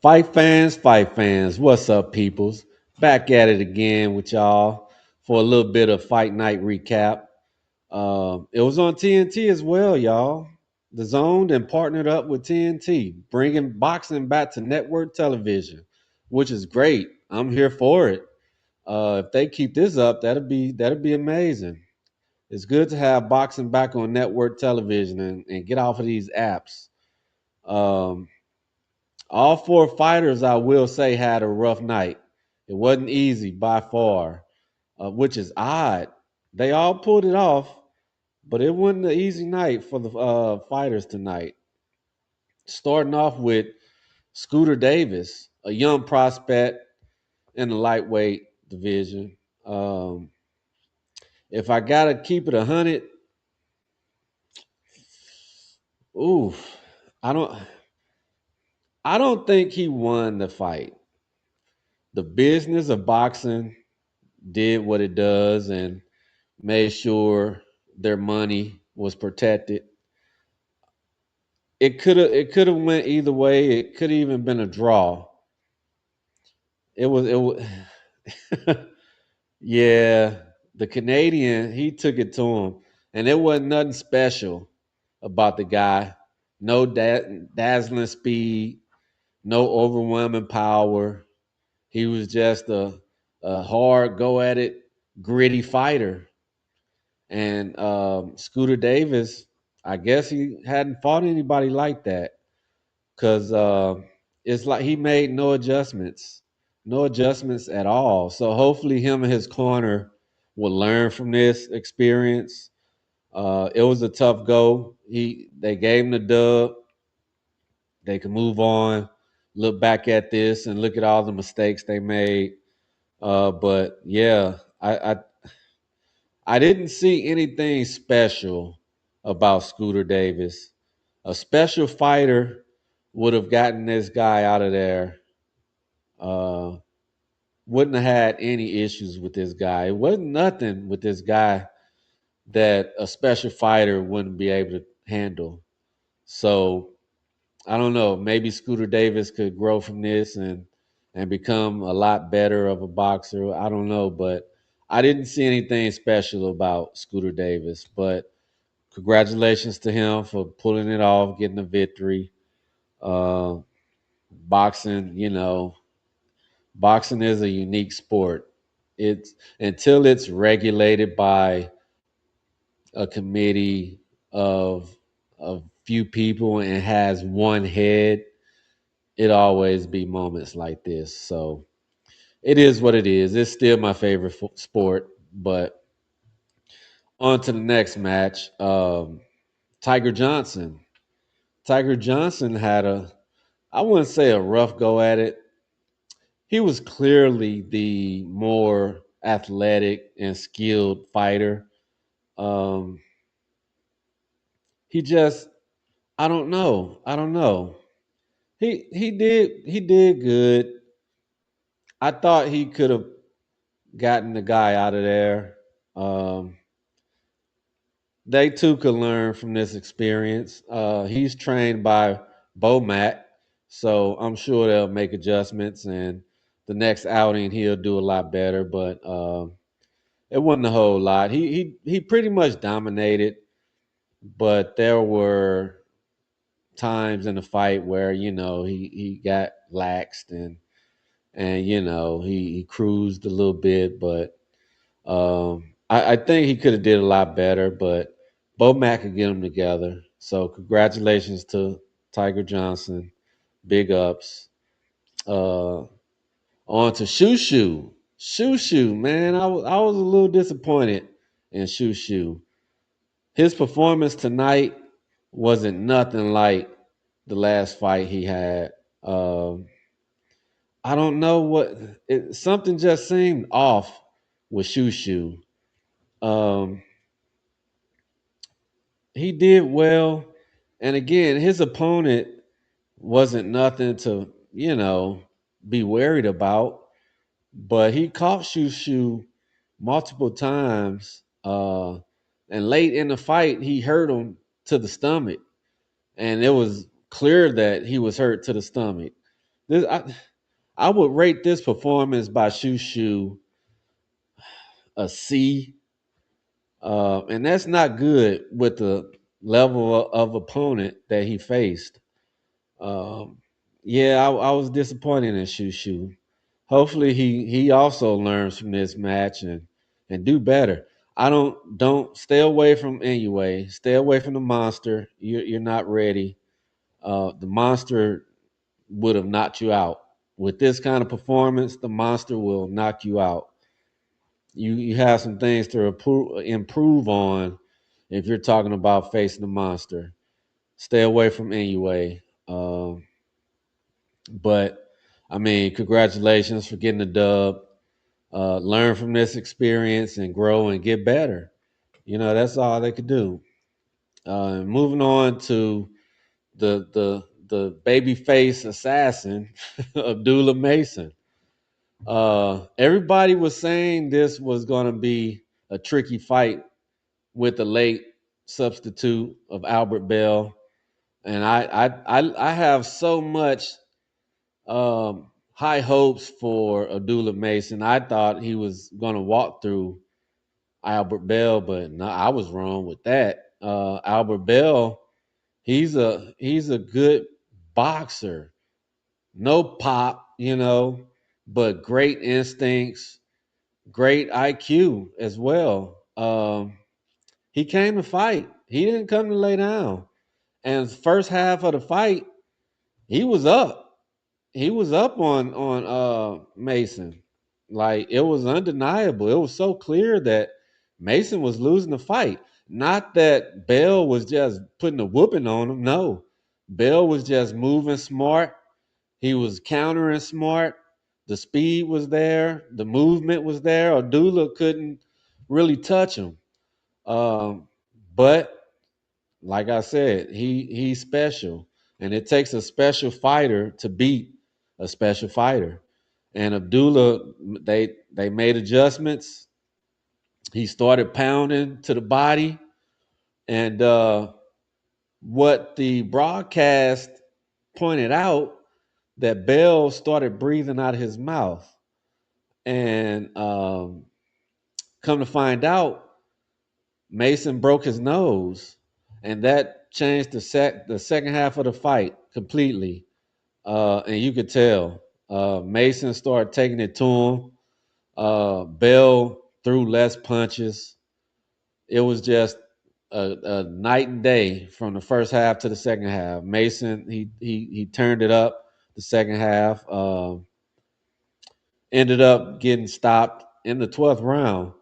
Fight fans, what's up, peoples? Back at it again with y'all for a little bit of Fight Night recap. It was on TNT as well, y'all. The Zone and partnered up with TNT, bringing boxing back to network television, which is great. I'm here for it. If they keep this up, that'd be amazing. It's good to have boxing back on network television and get off of these apps. Um, all four fighters, I will say, had a rough night. It wasn't easy by far, which is odd. They all pulled it off, but it wasn't an easy night for the fighters tonight. Starting off with Scooter Davis, a young prospect in the lightweight division. Um, if I gotta keep it 100, ooh, I don't, I don't think he won the fight. The business of boxing did what it does and made sure their money was protected. It could have went either way. It could have even been a draw. It was yeah. The Canadian, he took it to him, and it wasn't nothing special about the guy. No dazzling speed, no overwhelming power. He was just a hard, go at it, gritty fighter. And Scooter Davis, I guess he hadn't fought anybody like that because it's like he made no adjustments at all. So hopefully, him and his corner will learn from this experience. It was a tough go. They gave him the dub. They can move on, look back at this, and look at all the mistakes they made. But yeah, I didn't see anything special about Scooter Davis. A special fighter would have gotten this guy out of there. Uh, wouldn't have had any issues with this guy. It wasn't nothing with this guy that a special fighter wouldn't be able to handle. So I don't know. Maybe Scooter Davis could grow from this and become a lot better of a boxer. I don't know, but I didn't see anything special about Scooter Davis. But congratulations to him for pulling it off, getting a victory. Uh, boxing, boxing is a unique sport. It's until it's regulated by a committee of a few people and has one head, it always be moments like this. So it is what it is. It's still my favorite sport. But on to the next match. Tiger Johnson. Tiger Johnson had I wouldn't say a rough go at it. He was clearly the more athletic and skilled fighter. Um, he just, I don't know. I don't know. He did good. I thought he could have gotten the guy out of there. Um, they too could learn from this experience. He's trained by Bomac, so I'm sure they'll make adjustments, and the next outing he'll do a lot better. But it wasn't a whole lot. He pretty much dominated, but there were times in the fight where he got laxed and he cruised a little bit, but I think he could have did a lot better, but Bo Mack could get them together. So congratulations to Tiger Johnson. Big ups. Uh, on to Shushu. Shushu, man, I was a little disappointed in Shushu. His performance tonight wasn't nothing like the last fight he had. Um, I don't know something just seemed off with Shushu. Um, he did well, and again, his opponent wasn't nothing to be worried about. But he caught Shushu multiple times, and late in the fight, he hurt him to the stomach, and it was clear that he was hurt to the stomach. This I would rate this performance by Shushu a C, and that's not good with the level of opponent that he faced. Um, yeah, I was disappointed in Shushu. Hopefully, he also learns from this match and do better. I don't stay away from Inoue. Stay away from the monster. You're not ready. The monster would have knocked you out. With this kind of performance, the monster will knock you out. You have some things to improve on if you're talking about facing the monster. Stay away from Inoue. But I mean, congratulations for getting the dub. Learn from this experience and grow and get better. That's all they could do. Moving on to the babyface assassin, Abdullah Mason. Everybody was saying this was going to be a tricky fight with the late substitute of Albert Bell, and I have so much high hopes for Abdullah Mason. I thought he was going to walk through Albert Bell, but no, I was wrong with that. Albert Bell, he's a good boxer. No pop, but great instincts, great IQ as well. He came to fight. He didn't come to lay down. And first half of the fight, he was up. He was up on Mason. Like, it was undeniable. It was so clear that Mason was losing the fight. Not that Bell was just putting a whooping on him. No. Bell was just moving smart. He was countering smart. The speed was there. The movement was there. Abdullah couldn't really touch him. Um, but like I said, he's special, and it takes a special fighter to beat a special fighter. And Abdullah, they made adjustments. He started pounding to the body, and what the broadcast pointed out, that Bell started breathing out of his mouth, and come to find out, Mason broke his nose, and that changed the second half of the fight completely. And you could tell Mason started taking it to him. Bell threw less punches. It was just a night and day from the first half to the second half. Mason he turned it up the second half. Ended up getting stopped in the 12th round,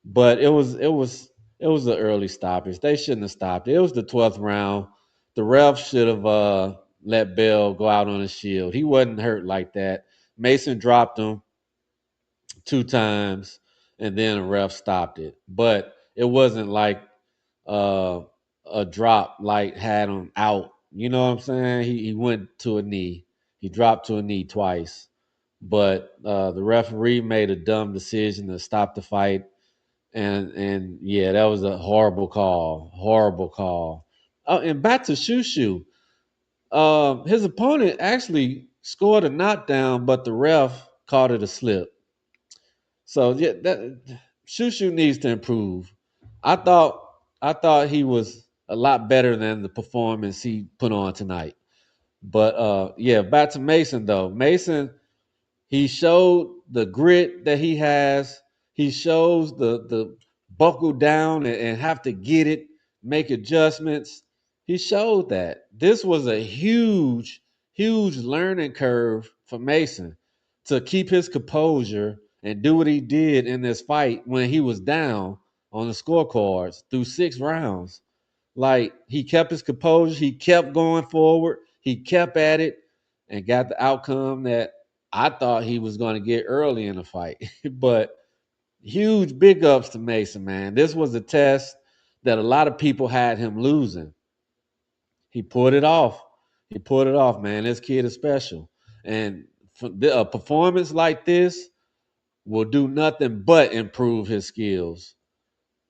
but it was an early stoppage. They shouldn't have stopped it. It was the 12th round. The ref should have let Bell go out on his shield. He wasn't hurt like that. Mason dropped him 2 times, and then a ref stopped it. But it wasn't like uh, a drop like had him out. You know what I'm saying? He went to a knee. He dropped to a knee twice, but the referee made a dumb decision to stop the fight, and yeah, that was a horrible call. Horrible call. Oh, and back to Shushu. His opponent actually scored a knockdown, but the ref called it a slip. So yeah, that Shushu needs to improve. I thought I thought he was a lot better than the performance he put on tonight. But yeah, back to Mason though. Mason, he showed the grit that he has. He shows the buckle down and have to get it, make adjustments. He showed that. This was a huge, huge learning curve for Mason to keep his composure and do what he did in this fight when he was down on the scorecards through 6 rounds. Like, he kept his composure, he kept going forward, he kept at it, and got the outcome that I thought he was going to get early in the fight. But huge big ups to Mason, man. This was a test that a lot of people had him losing. He pulled it off. He pulled it off, man. This kid is special. And a performance like this will do nothing but improve his skills.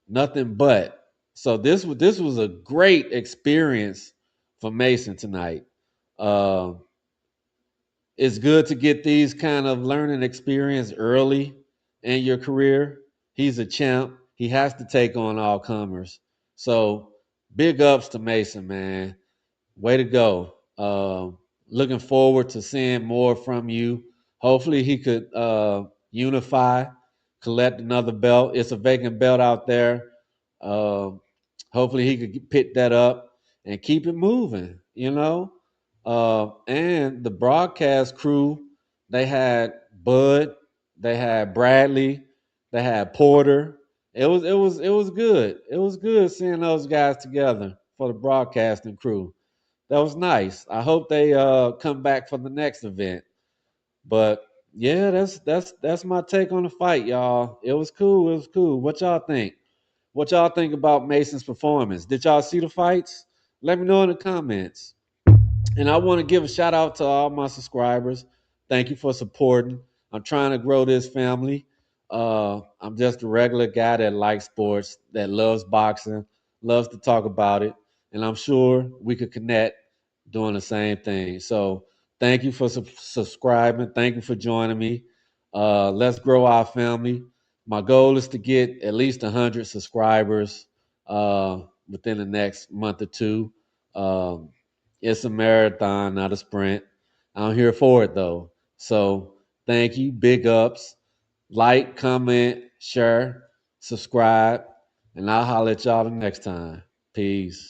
Nothing but. So this was a great experience for Mason tonight. Uh, it's good to get these kind of learning experience early in your career. He's a champ. He has to take on all comers. So big ups to Mason, man. Way to go. Looking forward to seeing more from you. Hopefully he could unify, collect another belt. It's a vacant belt out there. Uh, Hopefully he could pick that up and keep it moving, you know. And the broadcast crew, they had Bud, they had Bradley, they had Porter. It was good. It was good seeing those guys together for the broadcasting crew. That was nice. I hope they come back for the next event. But yeah, that's my take on the fight, y'all. It was cool. It was cool. What y'all think? What y'all think about Mason's performance? Did y'all see the fights? Let me know in the comments. And I want to give a shout out to all my subscribers. Thank you for supporting. I'm trying to grow this family. I'm just a regular guy that likes sports, that loves boxing, loves to talk about it. And I'm sure we could connect doing the same thing. So thank you for subscribing. Thank you for joining me. Let's grow our family. My goal is to get at least 100 subscribers within the next month or two. Um, it's a marathon, not a sprint. I'm here for it though. So thank you. Big ups. Like, comment, share, subscribe, and I'll holler at y'all the next time. Peace.